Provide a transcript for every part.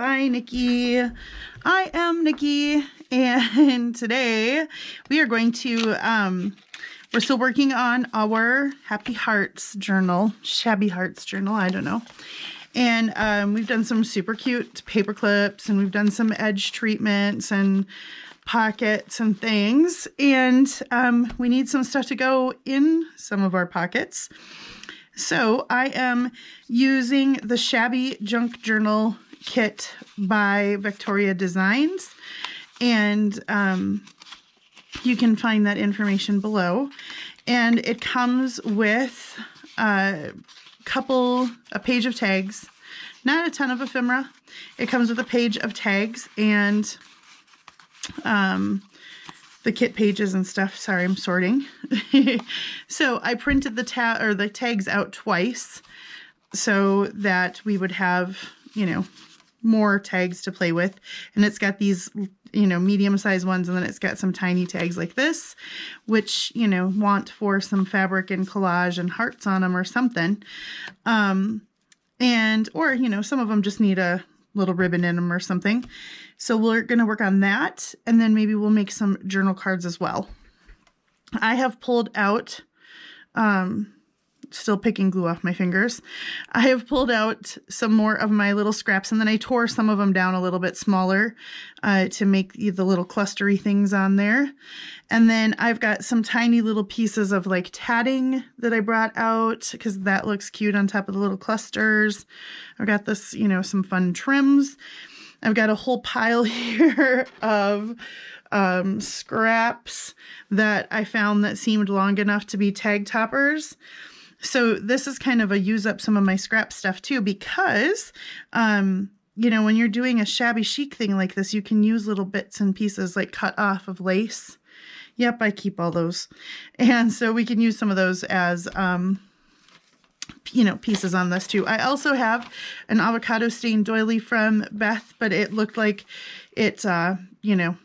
by Nikki. I am Nikki, and today we are going to, we're still working on our Happy Hearts journal, Shabby Hearts journal, I don't know. And we've done some super cute paper clips, and we've done some edge treatments and pockets and things. And we need some stuff to go in some of our pockets. So I am using the Shabby Junk Journal kit by Victoria Designs, and you can find that information below. And it comes with a page of tags, not a ton of ephemera. It comes with a page of tags and the kit pages and stuff. Sorry, I'm sorting. So I printed the tags out twice so that we would have, you know, more tags to play with. And it's got these, you know, medium-sized ones, and then it's got some tiny tags like this, which, you know, want for some fabric and collage and hearts on them or something. Or, you know, some of them just need a little ribbon in them or something. So we're going to work on that, and then maybe we'll make some journal cards as well. I have pulled out, still picking glue off my fingers. I have pulled out some more of my little scraps, and then I tore some of them down a little bit smaller to make the little clustery things on there. And then I've got some tiny little pieces of like tatting that I brought out because that looks cute on top of the little clusters. I've got this, you know, some fun trims. I've got a whole pile here of scraps that I found that seemed long enough to be tag toppers. So this is kind of a use up some of my scrap stuff too, because, you know, when you're doing a shabby chic thing like this, you can use little bits and pieces like cut off of lace. Yep, I keep all those. And so we can use some of those as, you know, pieces on this too. I also have an avocado stained doily from Beth, but it looked like it, you know,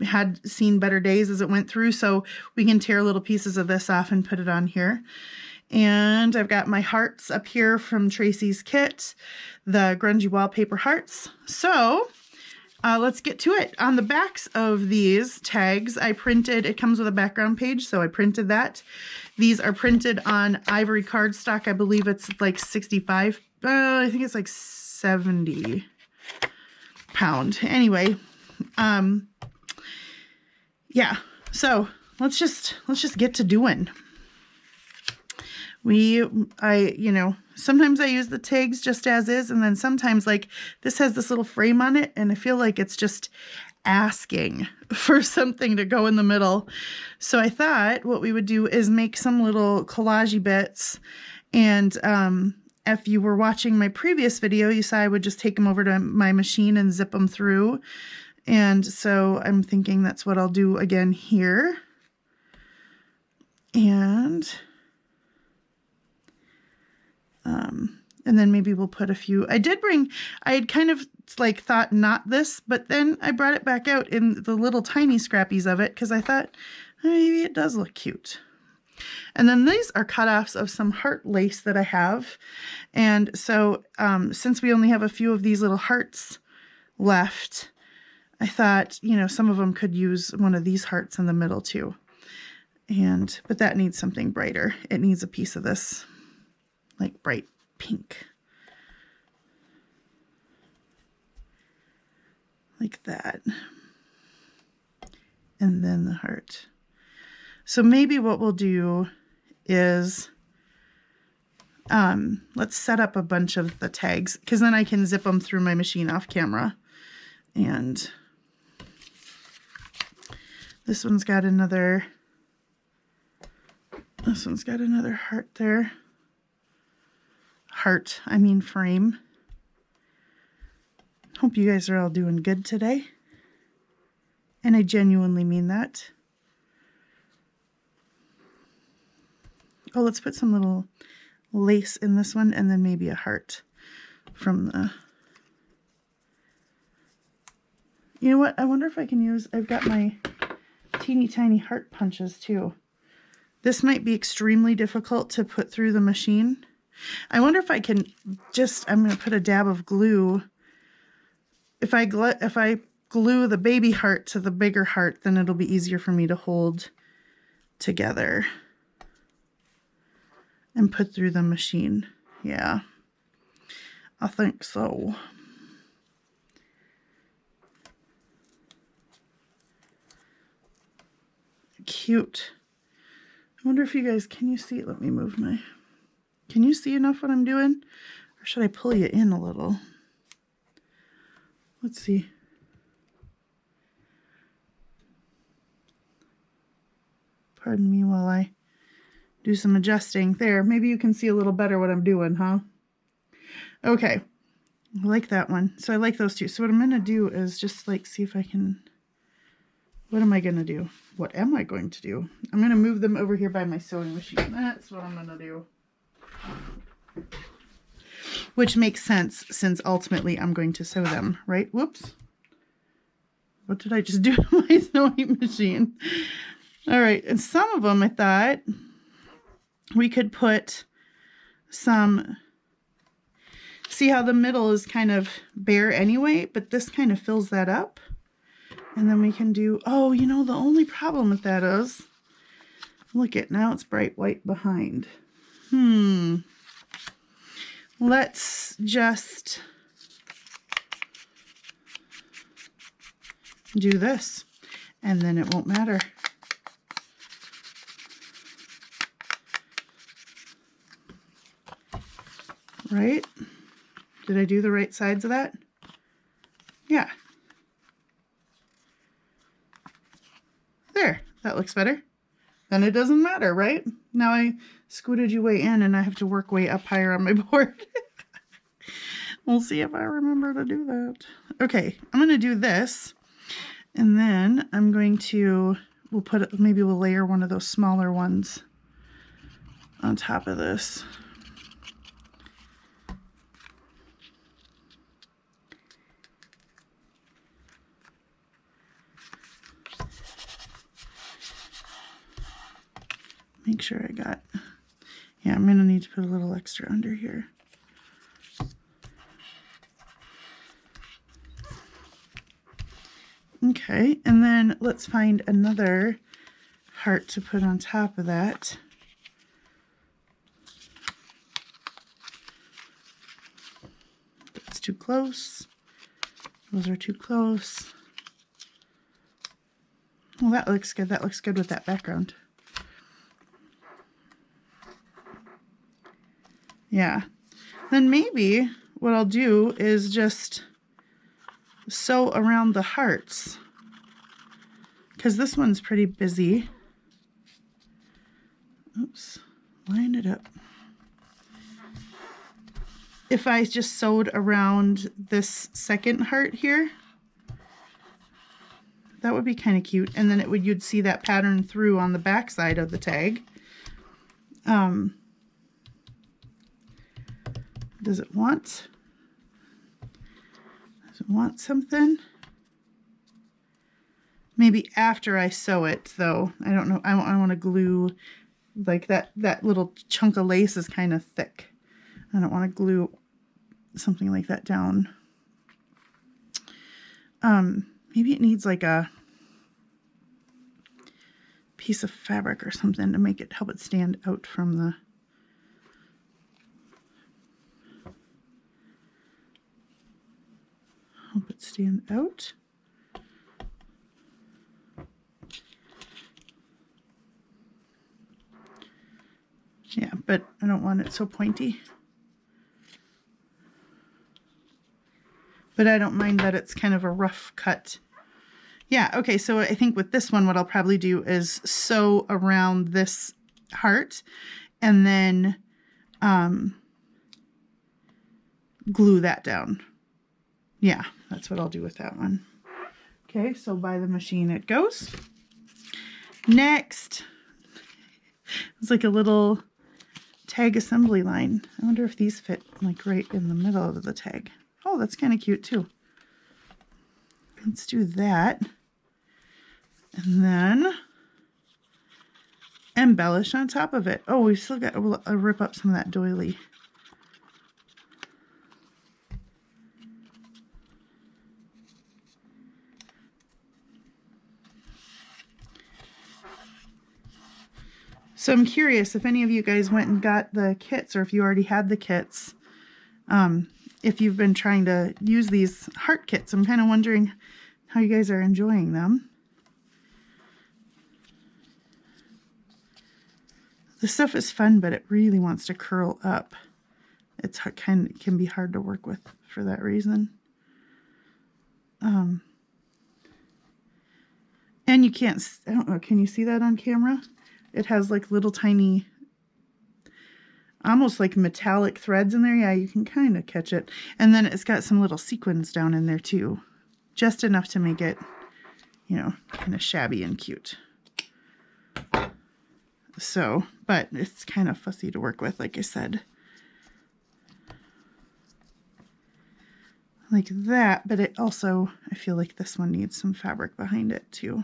had seen better days as it went through. So we can tear little pieces of this off and put it on here. And I've got my hearts up here from Tracy's kit, the grungy wallpaper hearts. So let's get to it. On the backs of these tags, I printed, it comes with a background page, so I printed that. These are printed on ivory cardstock. I believe it's like 65, I think it's like 70 pound. Anyway, yeah, so let's just get to doing. You know, sometimes I use the tags just as is, and then sometimes like this has this little frame on it, and I feel like it's just asking for something to go in the middle. So I thought what we would do is make some little collage bits, and if you were watching my previous video, you saw I would just take them over to my machine and zip them through. And so I'm thinking that's what I'll do again here. And then maybe we'll put a few. I had kind of like thought not this, but then I brought it back out in the little tiny scrappies of it because I thought maybe it does look cute. And then these are cutoffs of some heart lace that I have. And so since we only have a few of these little hearts left, I thought, you know, some of them could use one of these hearts in the middle too. But that needs something brighter. It needs a piece of this like bright pink. Like that. And then the heart. So maybe what we'll do is let's set up a bunch of the tags, because then I can zip them through my machine off camera. And this one's got another heart there. Frame. Hope you guys are all doing good today. And I genuinely mean that. Oh, let's put some little lace in this one, and then maybe a heart from the... You know what? I wonder if I can use... I've got my teeny tiny heart punches too. This might be extremely difficult to put through the machine. I wonder if I can just... I'm going to put a dab of glue if I glue the baby heart to the bigger heart, then it'll be easier for me to hold together and put through the machine. Yeah, I think so. Cute. I wonder if you guys, can you see it? Let me move my, can you see enough what I'm doing? Or should I pull you in a little? Let's see. Pardon me while I do some adjusting. There, maybe you can see a little better what I'm doing, huh? Okay, I like that one. So I like those two. So what I'm gonna do is just like see if I can, what am I gonna do? What am I going to do? I'm gonna move them over here by my sewing machine. That's what I'm gonna do. Which makes sense since ultimately I'm going to sew them, right? Whoops. What did I just do to my sewing machine? All right, and some of them I thought we could put some, see how the middle is kind of bare anyway, but this kind of fills that up. And then we can do, oh, you know, the only problem with that is, look at, now it's bright white behind. Let's just do this, and then it won't matter. Right? Did I do the right sides of that? Yeah. There, that looks better. Then it doesn't matter, right? Now I scooted you way in and I have to work way up higher on my board. We'll see if I remember to do that. Okay, I'm going to do this. And then I'm going to, maybe we'll layer one of those smaller ones on top of this. Make sure I got, yeah, I'm going to need to put a little extra under here. Okay, and then let's find another heart to put on top of that. That's too close. Those are too close. Well, that looks good. That looks good with that background. Yeah. Then maybe what I'll do is just sew around the hearts, because this one's pretty busy. Oops, line it up. If I just sewed around this second heart here, that would be kind of cute, and then you'd see that pattern through on the back side of the tag. Does it want something? Maybe after I sew it, though. I don't know. I want to glue, like that little chunk of lace is kind of thick. I don't want to glue something like that down. Maybe it needs like a piece of fabric or something to help it stand out from the, help it stand out. Yeah, but I don't want it so pointy. But I don't mind that it's kind of a rough cut. Yeah, okay, so I think with this one, what I'll probably do is sew around this heart and then glue that down. Yeah, that's what I'll do with that one. Okay, so by the machine it goes. Next, it's like a little tag assembly line. I wonder if these fit like right in the middle of the tag. Oh, that's kind of cute too. Let's do that. And then embellish on top of it. Oh, we still got, we'll rip up some of that doily. So I'm curious if any of you guys went and got the kits, or if you already had the kits, if you've been trying to use these heart kits. I'm kind of wondering how you guys are enjoying them. The stuff is fun, but it really wants to curl up. It's can be hard to work with for that reason. And you can't, I don't know, can you see that on camera? It has like little tiny, almost like metallic threads in there. Yeah, you can kind of catch it. And then it's got some little sequins down in there too. Just enough to make it, you know, kind of shabby and cute. So, but it's kind of fussy to work with, like I said. Like that, but it also, I feel like this one needs some fabric behind it too.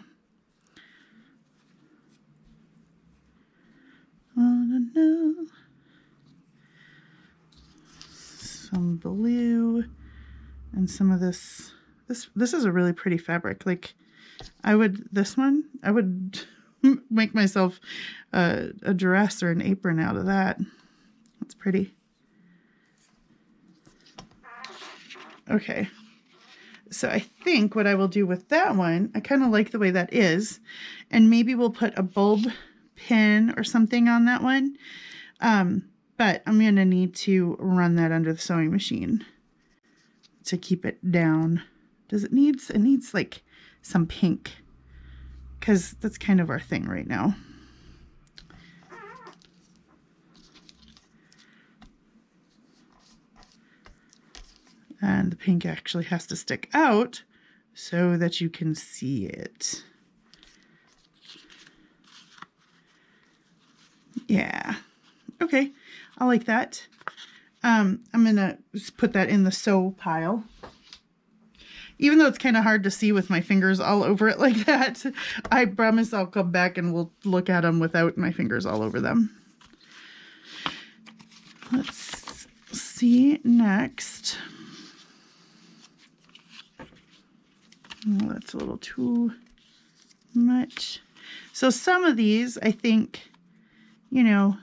Some blue and some of this. This is a really pretty fabric. Like I would make myself a dress or an apron out of that. That's pretty. Okay, so I think what I will do with that one, I kind of like the way that is, and maybe we'll put a bulb pin or something on that one, but I'm going to need to run that under the sewing machine to keep it down. It needs like some pink, because that's kind of our thing right now. And the pink actually has to stick out so that you can see it. Yeah. Okay. I like that. I'm going to put that in the sew pile. Even though it's kind of hard to see with my fingers all over it like that, I promise I'll come back and we'll look at them without my fingers all over them. Let's see next. Oh, that's a little too much. So some of these, I think, you know,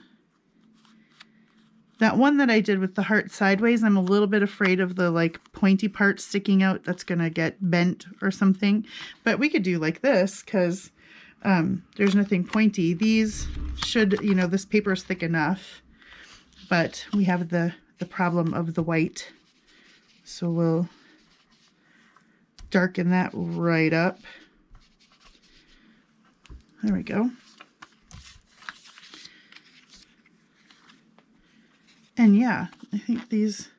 that one that I did with the heart sideways, I'm a little bit afraid of the like pointy part sticking out. That's going to get bent or something. But we could do like this because there's nothing pointy. These should, you know, this paper is thick enough. But we have the problem of the white. So we'll darken that right up. There we go. And yeah, I think these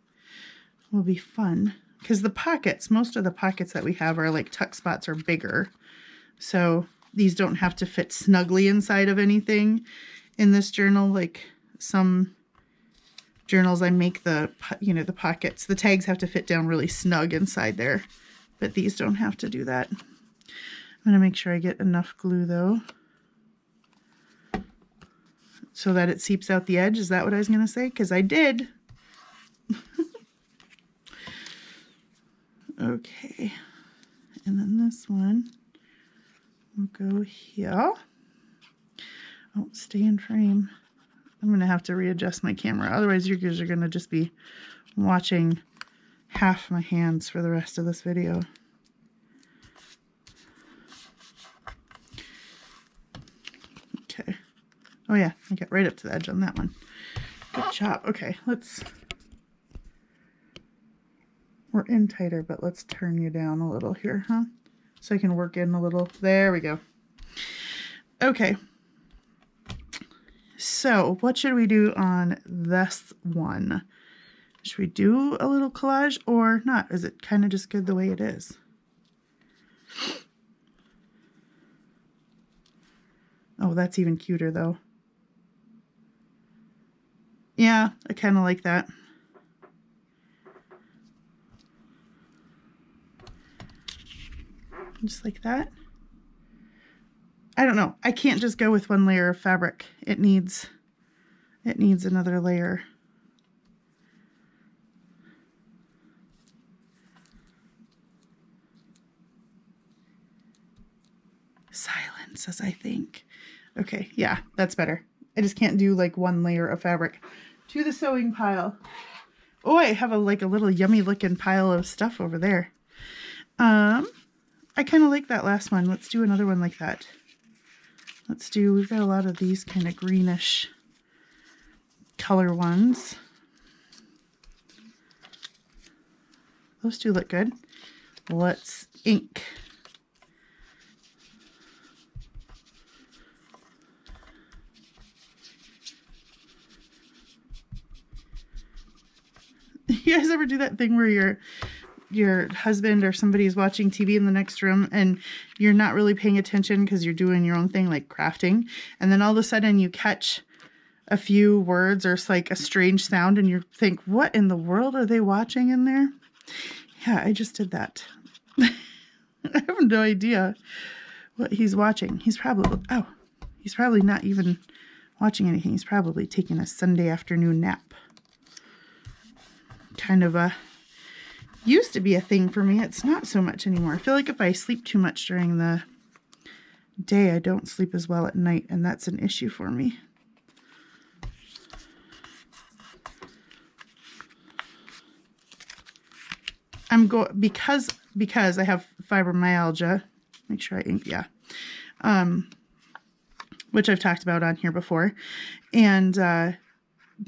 will be fun because the pockets, most of the pockets that we have are like tuck spots are bigger. So these don't have to fit snugly inside of anything in this journal. Like some journals, I make the pockets, the tags have to fit down really snug inside there. But these don't have to do that. I'm going to make sure I get enough glue though, so that it seeps out the edge. Is that what I was going to say? Because I did. Okay. And then this one will go here. Oh, stay in frame. I'm going to have to readjust my camera. Otherwise, you guys are going to just be watching half my hands for the rest of this video. Okay. Oh yeah, I got right up to the edge on that one. Good job. Okay, we're in tighter, but let's turn you down a little here, huh? So I can work in a little. There we go. Okay. So what should we do on this one? Should we do a little collage or not? Is it kind of just good the way it is? Oh, that's even cuter though. Yeah, I kind of like that. Just like that. I don't know. I can't just go with one layer of fabric. It needs another layer. Silence, as I think. Okay, yeah, that's better. I just can't do like one layer of fabric. To the sewing pile. Oh, I have a little yummy looking pile of stuff over there. I kind of like that last one. Let's do another one like that. We've got a lot of these kind of greenish color ones. Those two look good. Let's ink. You guys ever do that thing where your husband or somebody is watching TV in the next room and you're not really paying attention because you're doing your own thing like crafting, and then all of a sudden you catch a few words or it's like a strange sound and you think, what in the world are they watching in there? Yeah, I just did that. I have no idea what he's watching. He's probably not even watching anything. He's probably taking a Sunday afternoon nap. Kind of used to be a thing for me. It's not so much anymore. I feel like if I sleep too much during the day, I don't sleep as well at night, and that's an issue for me. Because I have fibromyalgia. Make sure I ink, yeah. Which I've talked about on here before. And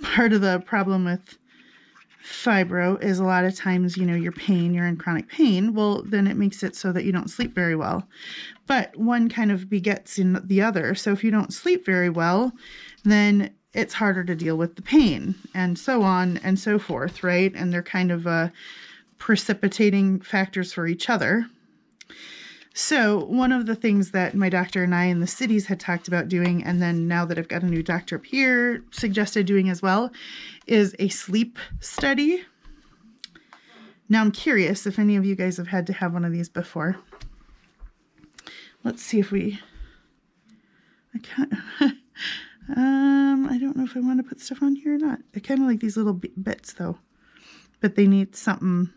part of the problem with fibro is a lot of times, you're in chronic pain. Well, then it makes it so that you don't sleep very well. But one kind of begets in the other. So if you don't sleep very well, then it's harder to deal with the pain and so on and so forth, right? And they're kind of precipitating factors for each other. So one of the things that my doctor and I in the cities had talked about doing, and then now that I've got a new doctor up here suggested doing as well, is a sleep study. Now I'm curious if any of you guys have had to have one of these before. Let's see if I don't know if I want to put stuff on here or not. I kind of like these little bits though, but they need something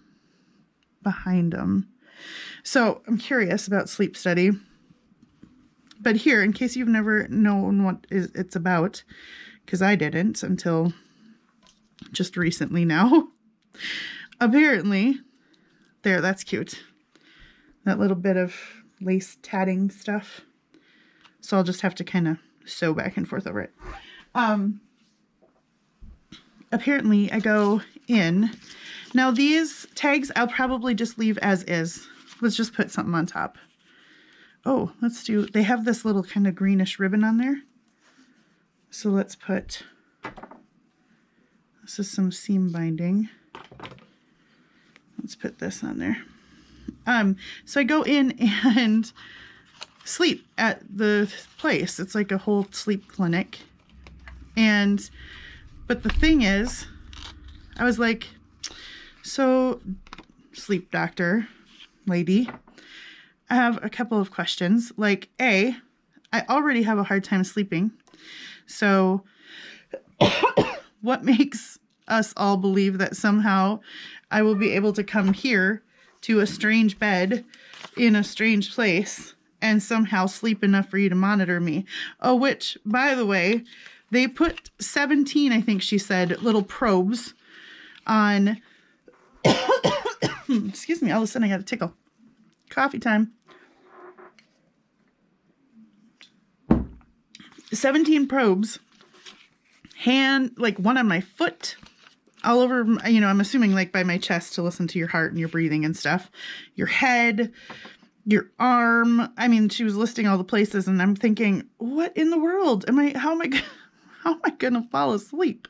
behind them. So I'm curious about sleep study. But here, in case you've never known what it's about, because I didn't until just recently now. Apparently, that's cute. That little bit of lace tatting stuff. So I'll just have to kind of sew back and forth over it. Apparently, I go in. Now these tags, I'll probably just leave as is. Let's just put something on top. Oh, they have this little kind of greenish ribbon on there. So let's put, this is some seam binding. Let's put this on there. So I go in and sleep at the place. It's like a whole sleep clinic. But the thing is, I was like, so sleep doctor lady, I have a couple of questions. Like, I already have a hard time sleeping. So what makes us all believe that somehow I will be able to come here to a strange bed in a strange place and somehow sleep enough for you to monitor me? Oh, which, by the way, they put 17, I think she said, little probes on. Excuse me, all of a sudden I got a tickle. Coffee time. 17 probes, like one on my foot, all over, I'm assuming like by my chest to listen to your heart and your breathing and stuff, your head, your arm. I mean, she was listing all the places and I'm thinking, what in the world how am I going to fall asleep?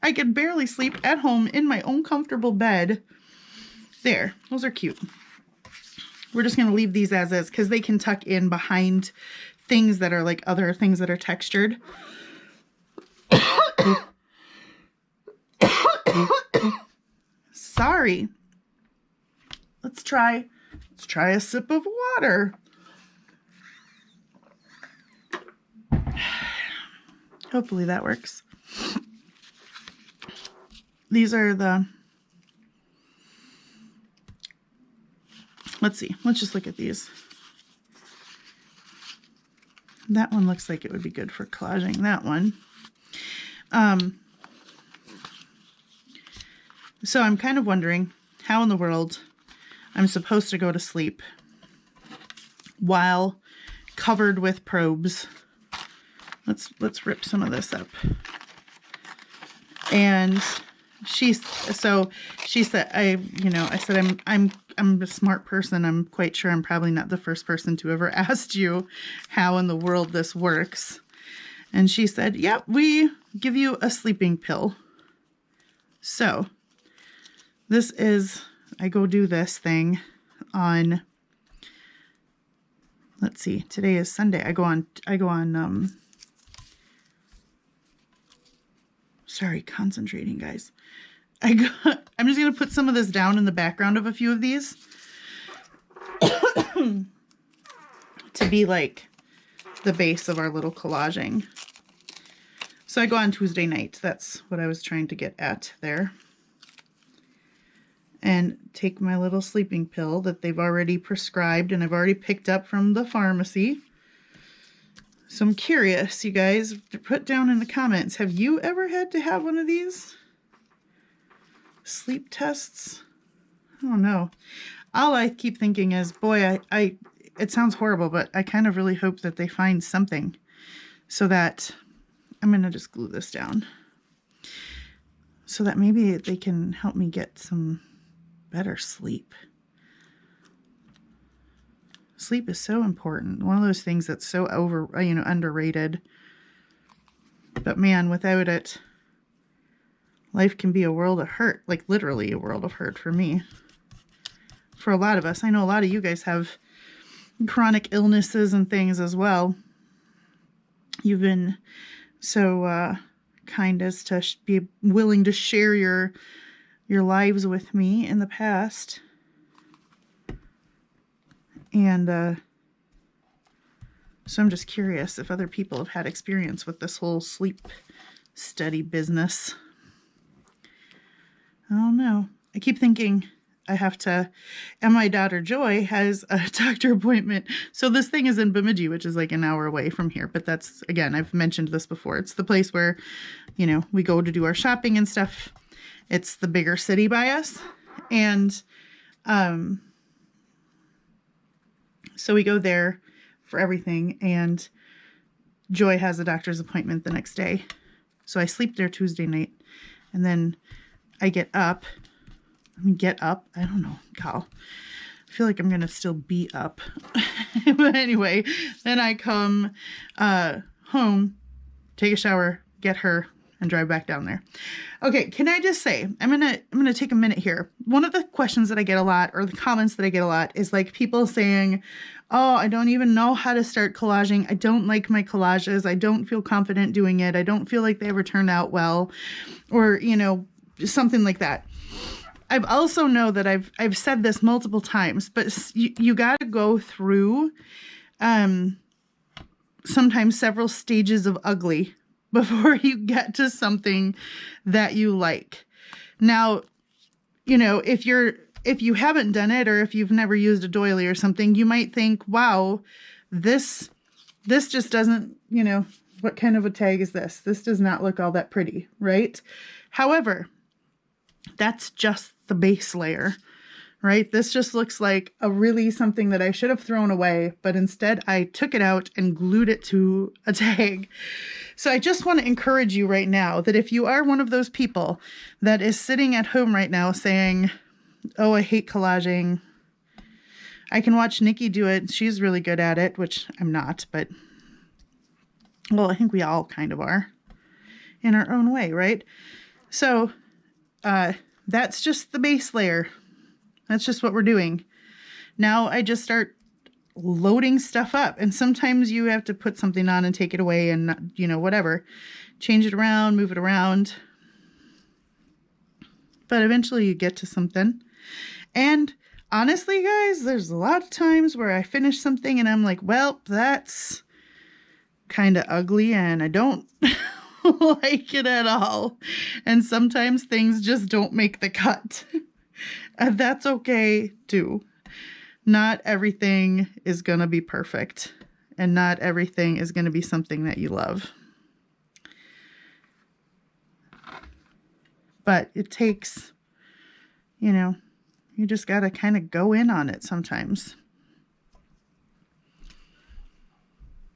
I could barely sleep at home in my own comfortable bed. There, those are cute. We're just going to leave these as is because they can tuck in behind things that are like other things that are textured. Sorry. Let's try a sip of water. Hopefully that works. These are let's see. Let's just look at these. That one looks like it would be good for collaging, that one. So I'm kind of wondering how in the world I'm supposed to go to sleep while covered with probes. Let's rip some of this up. And she said, I said, I'm a smart person. I'm quite sure I'm probably not the first person to ever ask you how in the world this works. And she said, yep, we give you a sleeping pill. So this is, I go do this thing on, let's see, today is Sunday. I go on, sorry, concentrating, guys. I'm just going to put some of this down in the background of a few of these to be like the base of our little collaging. So I go on Tuesday night. That's what I was trying to get at there. And take my little sleeping pill that they've already prescribed and I've already picked up from the pharmacy. So I'm curious, you guys, to put down in the comments, have you ever had to have one of these sleep tests? I don't know. All I keep thinking is, boy, it sounds horrible, but I kind of really hope that they find something so that I'm going to just glue this down so that maybe they can help me get some better sleep. Sleep is so important. One of those things that's so underrated. But man, without it, life can be a world of hurt. Like literally a world of hurt for me. For a lot of us. I know a lot of you guys have chronic illnesses and things as well. You've been so kind as to be willing to share your lives with me in the past. And so I'm just curious if other people have had experience with this whole sleep study business. I don't know. I keep thinking I have to, and my daughter Joy has a doctor appointment. So this thing is in Bemidji, which is like an hour away from here. But that's, again, I've mentioned this before. It's the place where, we go to do our shopping and stuff. It's the bigger city by us. And so we go there for everything. And Joy has a doctor's appointment the next day. So I sleep there Tuesday night. And then I get up. I don't know, Cal. I feel like I'm going to still be up. But anyway, then I come home, take a shower, get her, and drive back down there. Okay, can I just say, I'm gonna take a minute here. One of the questions that I get a lot, or the comments that I get a lot, is like people saying, oh, I don't even know how to start collaging. I don't like my collages. I don't feel confident doing it. I don't feel like they ever turned out well, or, something like that. I've also know that I've said this multiple times, but you got to go through sometimes several stages of ugly before you get to something that you like. Now, if you haven't done it, or if you've never used a doily or something, you might think, wow, this just doesn't, what kind of a tag is this? This does not look all that pretty, right? However, that's just the base layer, right? This just looks like something that I should have thrown away, but instead I took it out and glued it to a tag. So I just want to encourage you right now that if you are one of those people that is sitting at home right now saying, oh, I hate collaging. I can watch Nikki do it. She's really good at it, which I'm not, but well, I think we all kind of are in our own way, right? So, that's just the base layer. That's just what we're doing. Now I just start loading stuff up, and sometimes you have to put something on and take it away and, whatever, change it around, move it around. But eventually you get to something. And honestly, guys, there's a lot of times where I finish something and I'm like, well, that's kind of ugly and I don't like it at all. And sometimes things just don't make the cut. And that's okay too. Not everything is gonna be perfect. and not everything is going to be something that you love. But it takes, you know, you just got to kind of go in on it sometimes.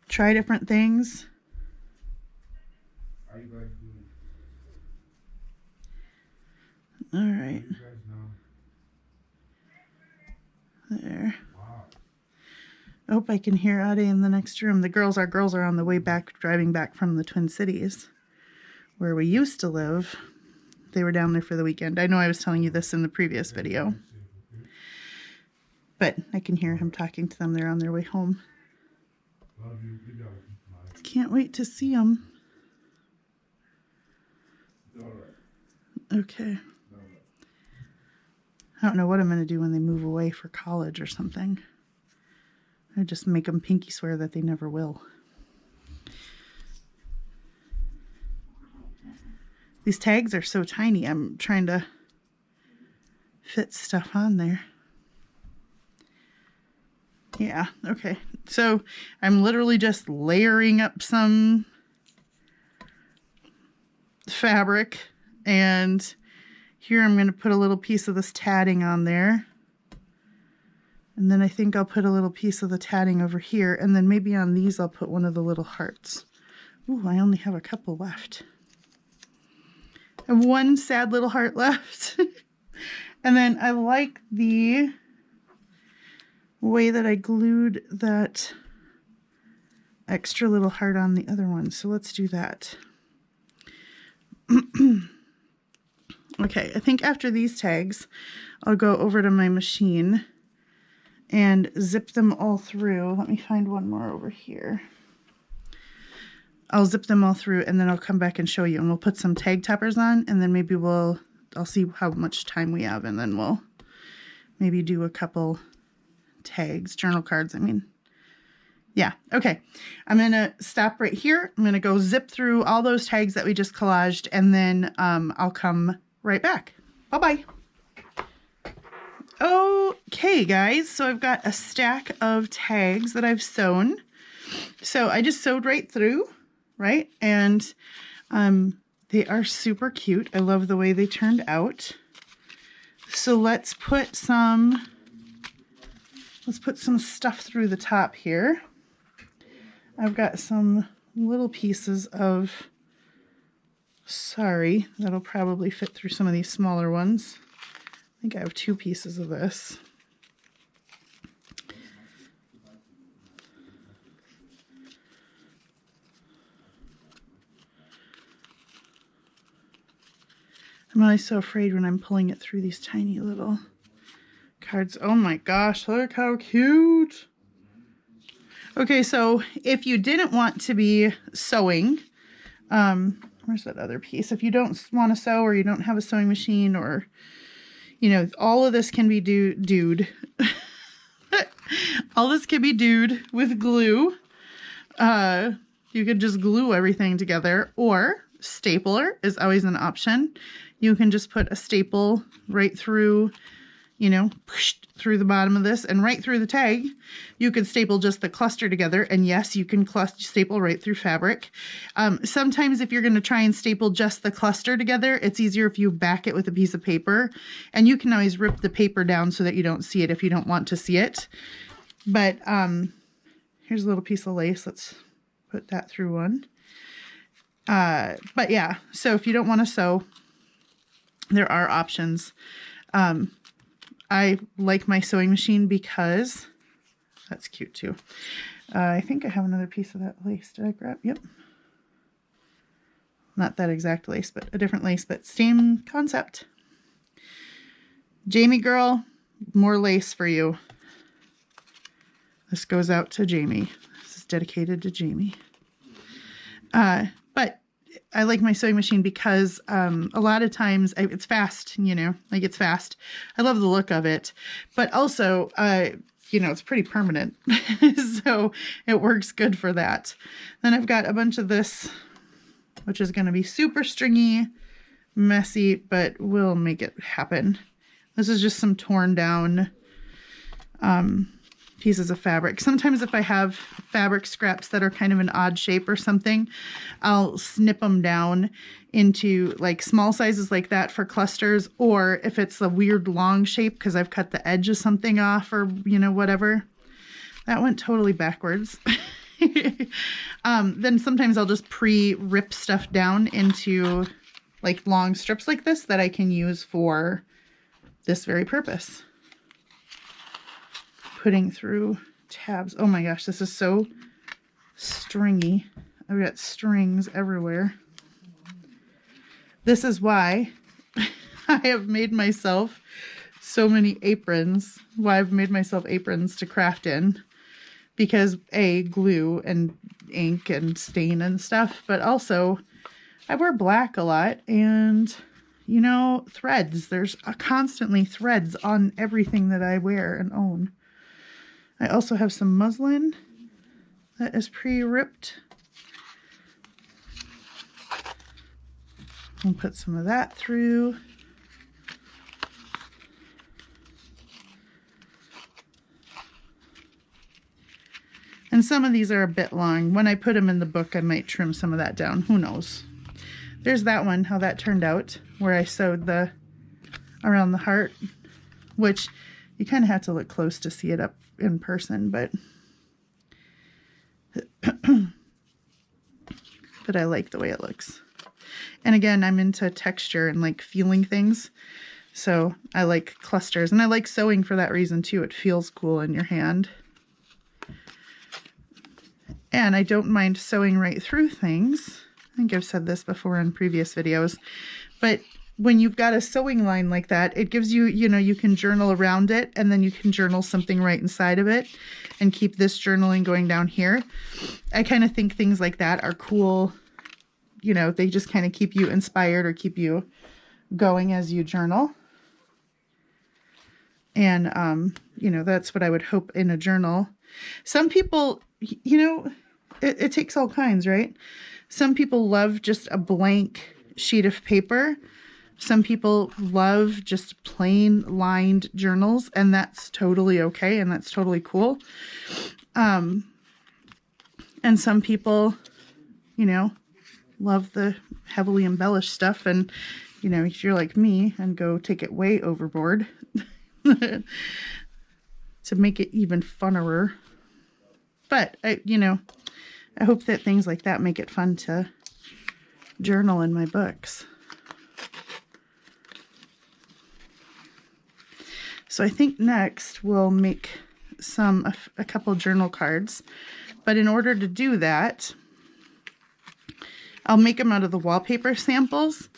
Try different things. All right. There. Oh, I can hear Ade in the next room. Our girls are on the way back, driving back from the Twin Cities, where we used to live. They were down there for the weekend. I know I was telling you this in the previous video, but I can hear him talking to them. They're on their way home. Can't wait to see them. Okay. I don't know what I'm going to do when they move away for college or something. I just make them pinky swear that they never will. These tags are so tiny. I'm trying to fit stuff on there. Yeah, okay. So I'm literally just layering up some fabric, and here I'm going to put a little piece of this tatting on there. And then I think I'll put a little piece of the tatting over here, and then maybe on these I'll put one of the little hearts. Ooh, I only have a couple left. I have one sad little heart left. And then I like the way that I glued that extra little heart on the other one. So let's do that. Okay, I think after these tags, I'll go over to my machine and zip them all through. Let me find one more over here. I'll zip them all through, and then I'll come back and show you, and we'll put some tag toppers on, and then maybe I'll see how much time we have, and then we'll maybe do a couple tags, journal cards, I mean. Yeah, okay. I'm going to stop right here. I'm going to go zip through all those tags that we just collaged, and then I'll come right back. Bye-bye. Okay, guys, so I've got a stack of tags that I've sewn. So I just sewed right through, right? And they are super cute. I love the way they turned out. So let's put some stuff through the top here. I've got some little pieces of sari that'll probably fit through some of these smaller ones. I think I have 2 pieces of this. I'm always so afraid when I'm pulling it through these tiny little cards. Oh my gosh, look how cute. Okay, so if you didn't want to be sewing, where's that other piece? If you don't want to sew, or you don't have a sewing machine, or, you know, all of this can be dude. All this can be dude with glue. You could just glue everything together, or stapler is always an option. You can just put a staple right through, you know, through the bottom of this and right through the tag. You could staple just the cluster together, and yes, you can staple right through fabric. Sometimes if you're going to try and staple just the cluster together, it's easier if you back it with a piece of paper, and you can always rip the paper down so that you don't see it if you don't want to see it. But here's a little piece of lace. Let's put that through one. But yeah, so if you don't want to sew, there are options. I like my sewing machine because that's cute too. I think I have another piece of that lace. Did I grab? Yep. Not that exact lace, but a different lace, but same concept. Jamie girl, more lace for you. This goes out to Jamie. This is dedicated to Jamie. But I like my sewing machine because a lot of times it's fast, you know, like it's fast. I love the look of it, but also, you know, it's pretty permanent. So it works good for that. Then I've got a bunch of this, which is going to be super stringy, messy, but we'll make it happen. This is just some torn down pieces of fabric. Sometimes if I have fabric scraps that are kind of an odd shape or something, I'll snip them down into like small sizes like that for clusters, or if it's a weird long shape because I've cut the edge of something off or, you know, whatever. That went totally backwards. Then sometimes I'll just pre-rip stuff down into like long strips like this that I can use for this very purpose. Putting through tabs. Oh my gosh, this is so stringy. I've got strings everywhere. This is why I have made myself so many aprons. Why I've made myself aprons to craft in. Because A, glue and ink and stain and stuff, but also I wear black a lot, and you know, threads. There's constantly threads on everything that I wear and own. I also have some muslin that is pre-ripped. I'll put some of that through. And some of these are a bit long. When I put them in the book, I might trim some of that down. Who knows? There's that one, how that turned out, where I sewed the around the heart, which you kind of have to look close to see it up in person, but but I like the way it looks. And again, I'm into texture and like feeling things. So I like clusters, and I like sewing for that reason too. It feels cool in your hand. And I don't mind sewing right through things. I think I've said this before in previous videos, but when you've got a sewing line like that, it gives you, you know, you can journal around it, and then you can journal something right inside of it and keep this journaling going down here. I kind of think things like that are cool. You know, they just kind of keep you inspired or keep you going as you journal. And, you know, that's what I would hope in a journal. Some people, you know, it takes all kinds, right? Some people love just a blank sheet of paper. Some people love just plain lined journals, and that's totally okay, and that's totally cool. And some people, you know, love the heavily embellished stuff, and, you know, if you're like me and go take it way overboard to make it even funner. But, you know, I hope that things like that make it fun to journal in my books. So I think next we'll make a couple journal cards. But in order to do that, I'll make them out of the wallpaper samples.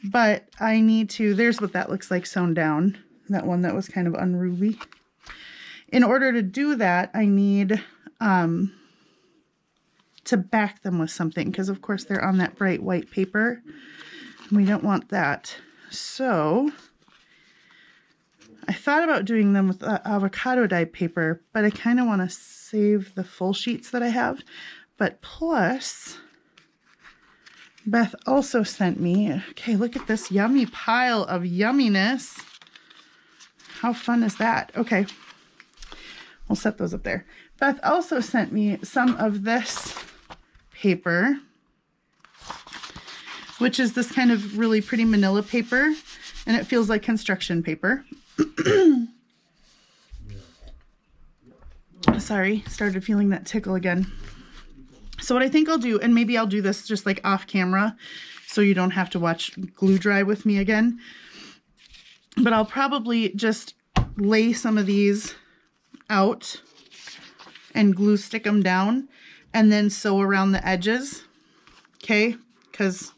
But I need to, there's what that looks like sewn down. That one that was kind of unruly. In order to do that, I need to back them with something, because of course they're on that bright white paper. And we don't want that. So I thought about doing them with avocado dye paper, but I kind of want to save the full sheets that I have. But plus, Beth also sent me, okay, look at this yummy pile of yumminess. How fun is that? Okay, we'll set those up there. Beth also sent me some of this paper, which is this kind of really pretty manila paper, and it feels like construction paper. Sorry, started feeling that tickle again. So what I think I'll do, and maybe I'll do this just like off camera so you don't have to watch glue dry with me again, but I'll probably just lay some of these out and glue stick them down and then sew around the edges, okay? Because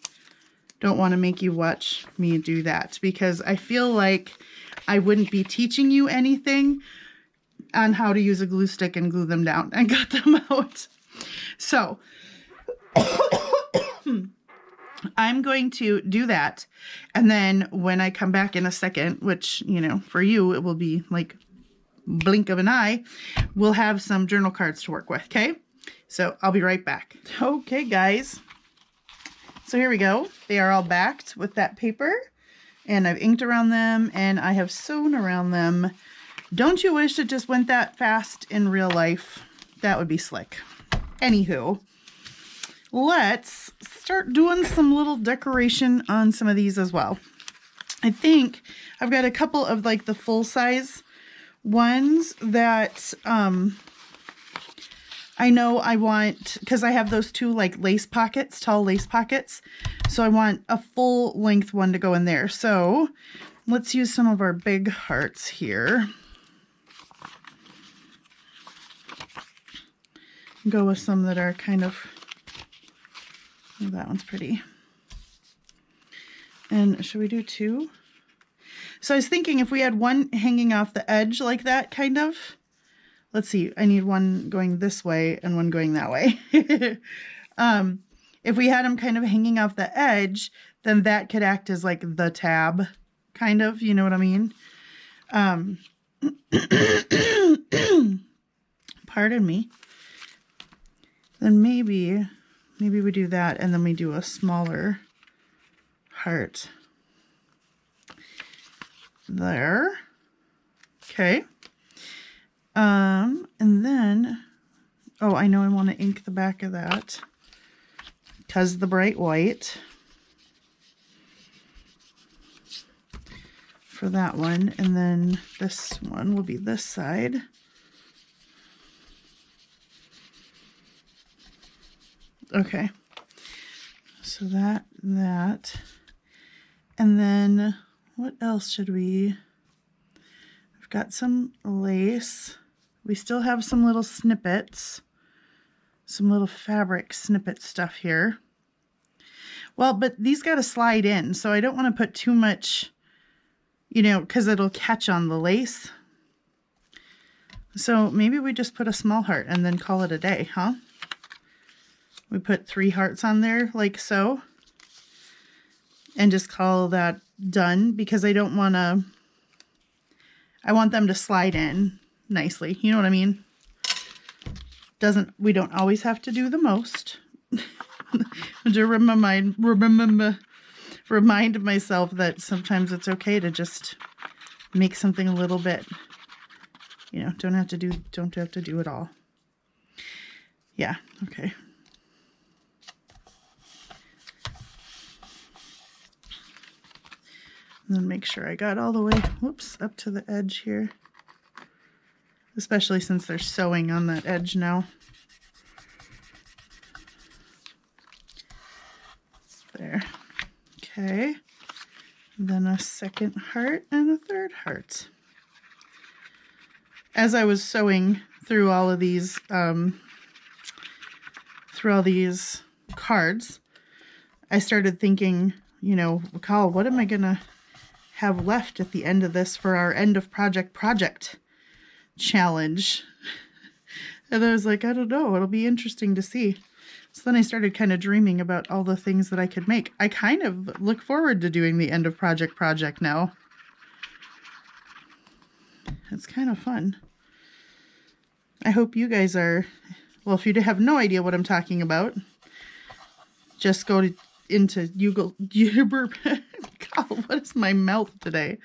don't want to make you watch me do that, because I feel like I wouldn't be teaching you anything on how to use a glue stick and glue them down and cut them out. So I'm going to do that, and then when I come back in a second, which, you know, for you it will be like blink of an eye, we'll have some journal cards to work with, okay? So I'll be right back. Okay, guys. So here we go. They are all backed with that paper, and I've inked around them, and I have sewn around them Don't you wish it just went that fast in real life? That would be slick. Anywho, let's start doing some little decoration on some of these as well. I think I've got a couple of like the full size ones that I know I want, because I have those two like lace pockets, tall lace pockets. So I want a full length one to go in there. So let's use some of our big hearts here. Go with some that are kind of, oh, that one's pretty. And should we do two? So I was thinking if we had one hanging off the edge like that, kind of. Let's see, I need one going this way and one going that way. If we had them kind of hanging off the edge, then that could act as like the tab, kind of, you know what I mean? Pardon me. Then maybe we do that, and then we do a smaller heart there. Okay. And then, oh, I know I want to ink the back of that because the bright white for that one. And then this one will be this side. Okay, so that, and then what else should we, I've got some lace. We still have some little snippets, some little fabric snippet stuff here. Well, but these got to slide in, so I don't want to put too much, you know, because it'll catch on the lace. So maybe we just put a small heart and then call it a day, huh? We put 3 hearts on there like so, and just call that done, because I don't want to, I want them to slide in nicely. You know what I mean? We don't always have to do the most. To remind myself that sometimes it's okay to just make something a little bit, you know, don't have to do it all. Yeah, okay. And then make sure I got all the way, whoops, up to the edge here. Especially since there's sewing on that edge now. There. Okay. Then a second heart and a third heart. As I was sewing through all of these, cards, I started thinking, you know, Kyle, what am I gonna have left at the end of this for our end of project challenge? And I was like, I don't know, it'll be interesting to see. So then I started kind of dreaming about all the things that I could make. I kind of look forward to doing the end of project now. It's kind of fun. I hope you guys are, well, if you have no idea what I'm talking about, just go into Google. God, what is my mouth today?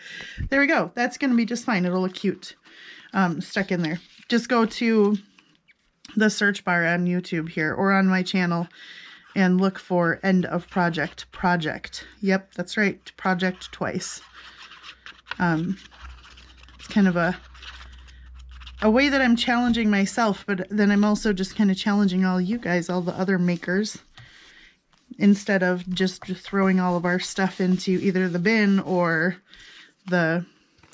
There we go. That's going to be just fine. It'll look cute stuck in there. Just go to the search bar on YouTube here or on my channel and look for end of project. Yep, that's right. Project twice. It's kind of a way that I'm challenging myself, but then I'm also just kind of challenging all you guys, all the other makers, instead of just throwing all of our stuff into either the bin or the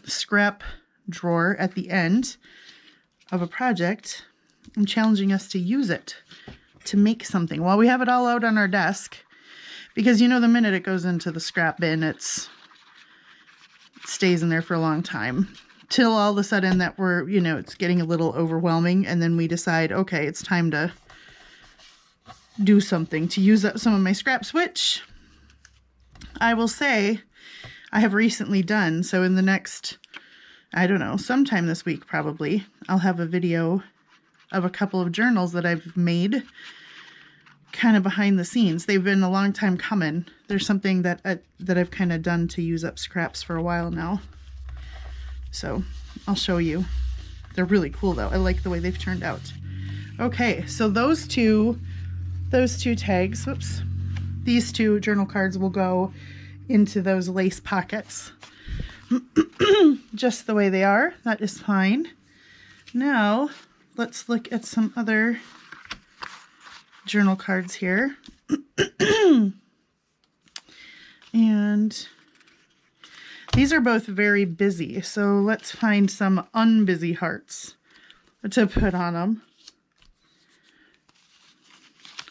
scrap drawer at the end of a project. I'm challenging us to use it to make something while we have it all out on our desk, because you know, the minute it goes into the scrap bin, it stays in there for a long time till all of a sudden that we're, you know, it's getting a little overwhelming, and then we decide, okay, it's time to do something to use up some of my scraps, which I will say I have recently done. So in the next, I don't know, sometime this week probably, I'll have a video of a couple of journals that I've made kind of behind the scenes. They've been a long time coming. There's something that I've kind of done to use up scraps for a while now. So I'll show you. They're really cool though. I like the way they've turned out. Okay, so those two tags, whoops, these two journal cards will go into those lace pockets. Just the way they are. That is fine. Now, let's look at some other journal cards here. And these are both very busy, so let's find some unbusy hearts to put on them.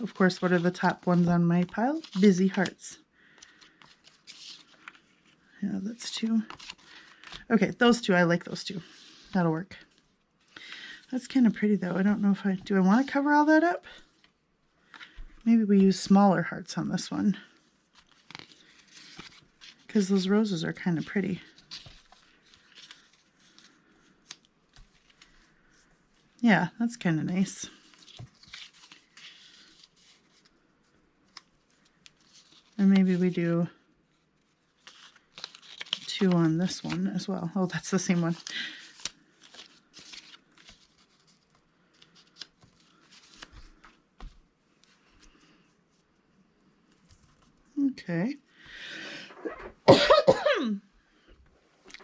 Of course, what are the top ones on my pile? Busy hearts. Yeah, that's two. Okay, those two, I like those two. That'll work. That's kind of pretty though. I don't know if do I want to cover all that up? Maybe we use smaller hearts on this one, because those roses are kind of pretty. Yeah, that's kind of nice. And maybe we do two on this one as well. Oh, that's the same one. Okay. I'm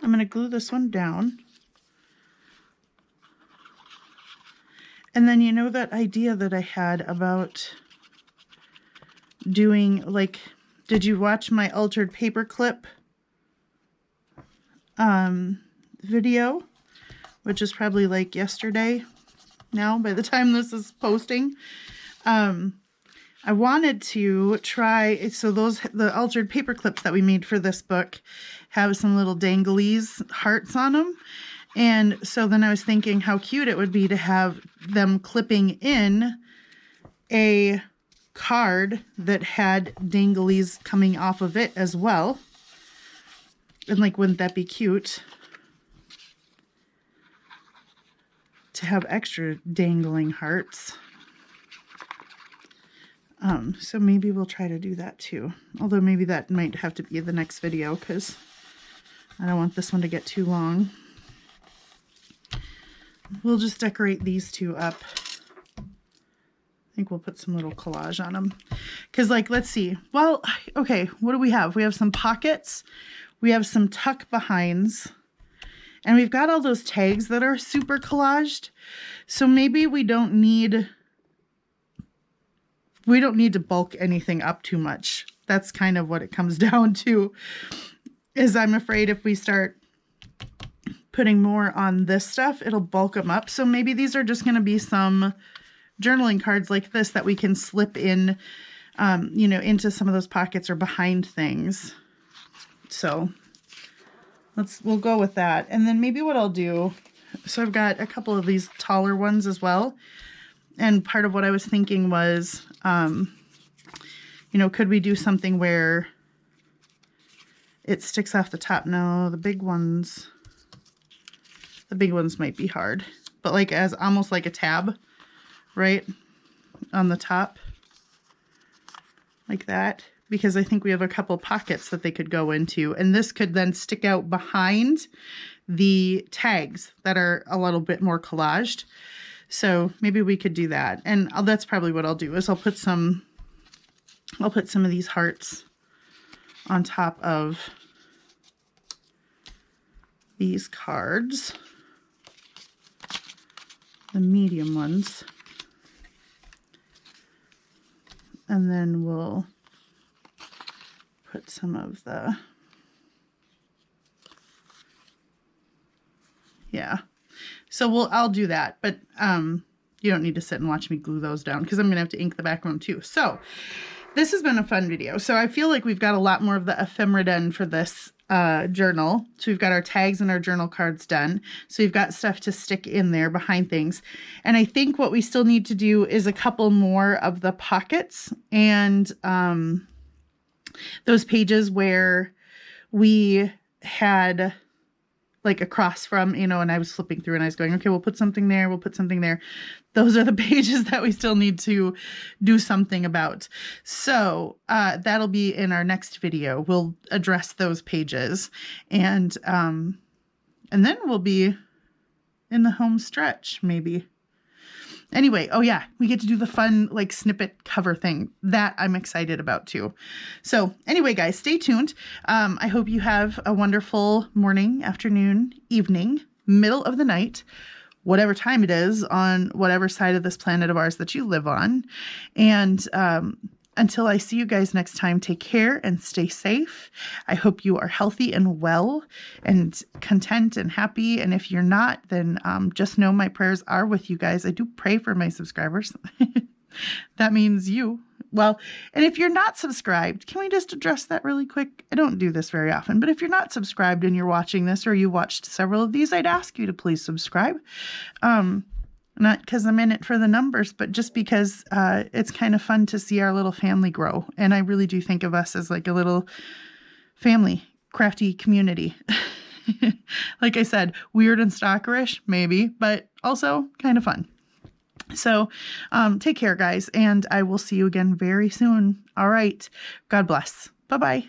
going to glue this one down. And then you know that idea that I had about doing, like, did you watch my altered paperclip video, which is probably like yesterday now by the time this is posting? I wanted to try, so the altered paper clips that we made for this book have some little danglies hearts on them. And so then I was thinking how cute it would be to have them clipping in a card that had danglies coming off of it as well. And like, wouldn't that be cute to have extra dangling hearts? So maybe we'll try to do that too. Although maybe that might have to be the next video, because I don't want this one to get too long. We'll just decorate these two up. I think we'll put some little collage on them. Because, like, let's see. Well, okay, what do we have? We have some pockets. We have some tuck behinds. And we've got all those tags that are super collaged. So maybe we don't need to bulk anything up too much. That's kind of what it comes down to, is I'm afraid if we start putting more on this stuff, it'll bulk them up. So maybe these are just going to be some journaling cards like this that we can slip in, you know, into some of those pockets or behind things. So we'll go with that. And then maybe what I'll do, so I've got a couple of these taller ones as well. And part of what I was thinking was, you know, could we do something where it sticks off the top? No, the big ones might be hard, but like as almost like a tab, right, on the top, like that, because I think we have a couple pockets that they could go into, and this could then stick out behind the tags that are a little bit more collaged. So maybe we could do that. And that's probably what I'll do, is I'll put some of these hearts on top of these cards, the medium ones. And then we'll put some of the, yeah. So I'll do that, but you don't need to sit and watch me glue those down, because I'm going to have to ink the back of them too. So this has been a fun video. So I feel like we've got a lot more of the ephemera done for this journal. So we've got our tags and our journal cards done. So we've got stuff to stick in there behind things. And I think what we still need to do is a couple more of the pockets and those pages where we had like across from, you know, and I was flipping through and I was going, okay, we'll put something there. We'll put something there. Those are the pages that we still need to do something about. So that'll be in our next video. We'll address those pages, and then we'll be in the home stretch, maybe. Anyway, oh yeah, we get to do the fun like snippet cover thing that I'm excited about too. So anyway, guys, stay tuned. I hope you have a wonderful morning, afternoon, evening, middle of the night, whatever time it is on whatever side of this planet of ours that you live on. And until I see you guys next time, take care and stay safe. I hope you are healthy and well and content and happy. And if you're not, then just know my prayers are with you guys. I do pray for my subscribers. That means you. Well, and if you're not subscribed, can we just address that really quick? I don't do this very often, but if you're not subscribed and you're watching this or you watched several of these, I'd ask you to please subscribe. Not because I'm in it for the numbers, but just because it's kind of fun to see our little family grow. And I really do think of us as like a little family, crafty community. Like I said, weird and stalkerish, maybe, but also kind of fun. So take care, guys, and I will see you again very soon. All right. God bless. Bye-bye.